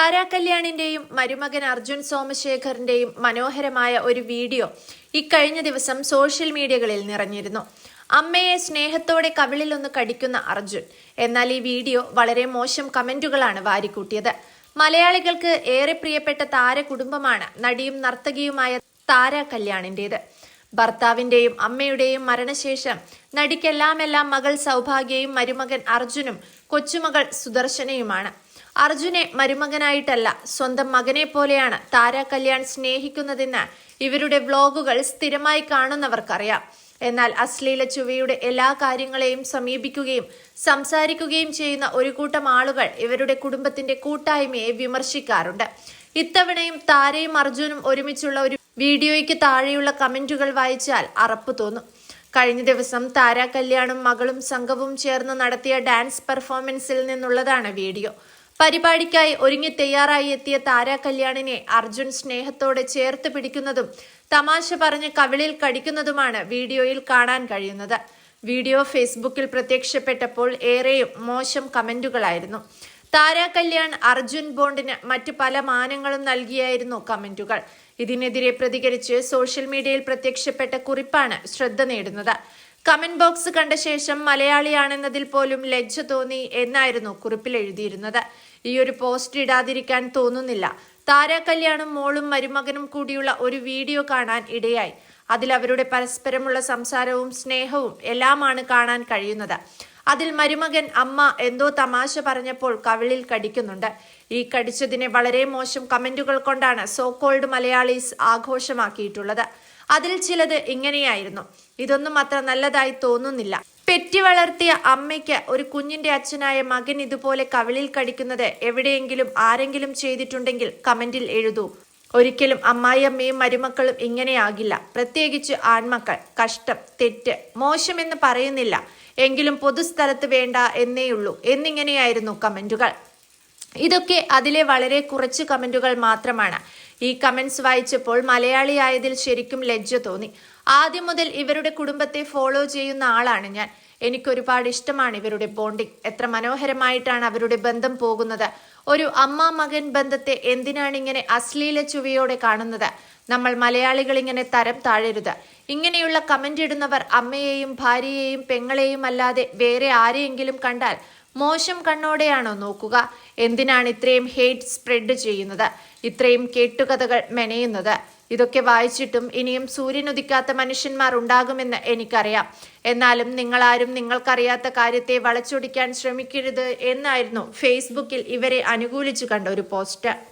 താരാ കല്യാണിന്റെയും മരുമകൻ അർജുൻ സോമശേഖറിന്റെയും മനോഹരമായ ഒരു വീഡിയോ ഇക്കഴിഞ്ഞ ദിവസം സോഷ്യൽ മീഡിയകളിൽ നിറഞ്ഞിരുന്നു. അമ്മയെ സ്നേഹത്തോടെ കവിളിലൊന്ന് കടിക്കുന്ന അർജുൻ. എന്നാൽ ഈ വീഡിയോ വളരെ മോശം കമന്റുകളാണ് വാരിക്കൂട്ടിയത്. മലയാളികൾക്ക് ഏറെ പ്രിയപ്പെട്ട താരകുടുംബമാണ് നടിയും നർത്തകിയുമായ താരാ കല്യാണിന്റേത്. ഭർത്താവിന്റെയും അമ്മയുടെയും മരണശേഷം നടിക്കെല്ലാമെല്ലാം മകൾ സൗഭാഗ്യയും മരുമകൻ അർജുനും കൊച്ചുമകൾ സുദർശനയുമാണ്. അർജുനെ മരുമകനായിട്ടല്ല, സ്വന്തം മകനെ പോലെയാണ് താരാ കല്യാൺ സ്നേഹിക്കുന്നതെന്ന് ഇവരുടെ വ്ലോഗുകൾ സ്ഥിരമായി കാണുന്നവർക്കറിയാം. എന്നാൽ അശ്ലീല ചുവയുടെ എല്ലാ കാര്യങ്ങളെയും സമീപിക്കുകയും സംസാരിക്കുകയും ചെയ്യുന്ന ഒരു കൂട്ടം ആളുകൾ ഇവരുടെ കുടുംബത്തിന്റെ കൂട്ടായ്മയെ വിമർശിക്കാറുണ്ട്. ഇത്തവണയും താരയും അർജുനും ഒരുമിച്ചുള്ള ഒരു വീഡിയോയ്ക്ക് താഴെയുള്ള കമന്റുകൾ വായിച്ചാൽ അറപ്പ് തോന്നും. കഴിഞ്ഞ ദിവസം താരാ കല്യാണും മകളും സംഘവും ചേർന്ന് നടത്തിയ ഡാൻസ് പെർഫോമൻസിൽ നിന്നുള്ളതാണ് വീഡിയോ. പരിപാടിക്കായി ഒരുങ്ങി തയ്യാറായി എത്തിയ താരാ കല്യാണിനെ അർജുൻ സ്നേഹത്തോടെ ചേർത്ത് പിടിക്കുന്നതും തമാശ പറഞ്ഞ് കവിളിൽ കടിക്കുന്നതുമാണ് വീഡിയോയിൽ കാണാൻ കഴിയുന്നത്. വീഡിയോ ഫേസ്ബുക്കിൽ പ്രത്യക്ഷപ്പെട്ടപ്പോൾ ഏറെയും മോശം കമന്റുകളായിരുന്നു. താരാ കല്യാൺ അർജുൻ ബോണ്ടിന് മറ്റു പല മാനങ്ങളും നൽകിയായിരുന്നു കമന്റുകൾ. ഇതിനെതിരെ പ്രതികരിച്ച് സോഷ്യൽ മീഡിയയിൽ പ്രത്യക്ഷപ്പെട്ട കുറിപ്പാണ് ശ്രദ്ധ നേടുന്നത്. കമന്റ് ബോക്സ് കണ്ട ശേഷം മലയാളിയാണെന്നതിൽ പോലും ലജ്ജ തോന്നി എന്നായിരുന്നു കുറിപ്പിൽ എഴുതിയിരുന്നത്. ഈ ഒരു പോസ്റ്റ് ഇടാതിരിക്കാൻ തോന്നുന്നില്ല. താരാ കല്യാണും മോളും മരുമകനും കൂടിയുള്ള ഒരു വീഡിയോ കാണാൻ ഇടയായി. അതിൽ അവരുടെ പരസ്പരമുള്ള സംസാരവും സ്നേഹവും എല്ലാമാണ് കാണാൻ കഴിയുന്നത്. അതിൽ മരുമകൻ അമ്മ എന്തോ തമാശ പറഞ്ഞപ്പോൾ കവിളിൽ കടിക്കുന്നുണ്ട്. ഈ കടിച്ചതിനെ വളരെ മോശം കമന്റുകൾ കൊണ്ടാണ് സോകോൾഡ് മലയാളീസ് ആഘോഷമാക്കിയിട്ടുള്ളത്. അതിൽ ചിലത് ഇങ്ങനെയായിരുന്നു: ഇതൊന്നും അത്ര നല്ലതായി തോന്നുന്നില്ല. പെറ്റി വളർത്തിയ അമ്മയ്ക്ക് ഒരു കുഞ്ഞിന്റെ അച്ഛനായ മകൻ ഇതുപോലെ കവിളിൽ കടിക്കുന്നത് എവിടെയെങ്കിലും ആരെങ്കിലും ചെയ്തിട്ടുണ്ടെങ്കിൽ കമന്റിൽ എഴുതൂ. ഒരിക്കലും അമ്മായിയമ്മയും മരുമക്കളും ഇങ്ങനെയാകില്ല, പ്രത്യേകിച്ച് ആൺമക്കൾ. കഷ്ടം, തെറ്റ്, മോശമെന്ന് പറയുന്നില്ല, എങ്കിലും പൊതുസ്ഥലത്ത് വേണ്ട എന്നേയുള്ളൂ എന്നിങ്ങനെയായിരുന്നു കമന്റുകൾ. ഇതൊക്കെ അതിലെ വളരെ കുറച്ച് കമന്റുകൾ മാത്രമാണ്. ഈ കമന്റ്സ് വായിച്ചപ്പോൾ മലയാളിയായതിൽ ശരിക്കും ലജ്ജ തോന്നി. ആദ്യം മുതൽ ഇവരുടെ കുടുംബത്തെ ഫോളോ ചെയ്യുന്ന ആളാണ് ഞാൻ. എനിക്കൊരുപാട് ഇഷ്ടമാണ് ഇവരുടെ ബോണ്ടിങ്. എത്ര മനോഹരമായിട്ടാണ് അവരുടെ ബന്ധം പോകുന്നത്. ഒരു അമ്മ മകൻ ബന്ധത്തെ എന്തിനാണ് ഇങ്ങനെ അശ്ലീല ചുവയോടെ കാണുന്നത്? നമ്മൾ മലയാളികൾ ഇങ്ങനെ തരം താഴരുത്. ഇങ്ങനെയുള്ള കമന്റ് ഇടുന്നവർ അമ്മയെയും ഭാര്യയെയും പെങ്ങളെയും അല്ലാതെ വേറെ ആരെയെങ്കിലും കണ്ടാൽ മോശം കണ്ണോടെയാണോ നോക്കുക? എന്തിനാണ് ഇത്രയും ഹേറ്റ് സ്പ്രെഡ് ചെയ്യുന്നത്, ഇത്രയും കേട്ടുകഥകൾ മെനയുന്നത്? ഇതൊക്കെ വായിച്ചിട്ടും ഇനിയും സൂര്യനുദിക്കാത്ത മനുഷ്യന്മാർ ഉണ്ടാകുമെന്ന് എനിക്കറിയാം. എന്നാലും നിങ്ങളാരും നിങ്ങൾക്കറിയാത്ത കാര്യത്തെ വളച്ചൊടിക്കാൻ ശ്രമിക്കരുത് എന്നായിരുന്നു ഫേസ്ബുക്കിൽ ഇവരെ അനുകൂലിച്ചു കണ്ട ഒരു പോസ്റ്റ്.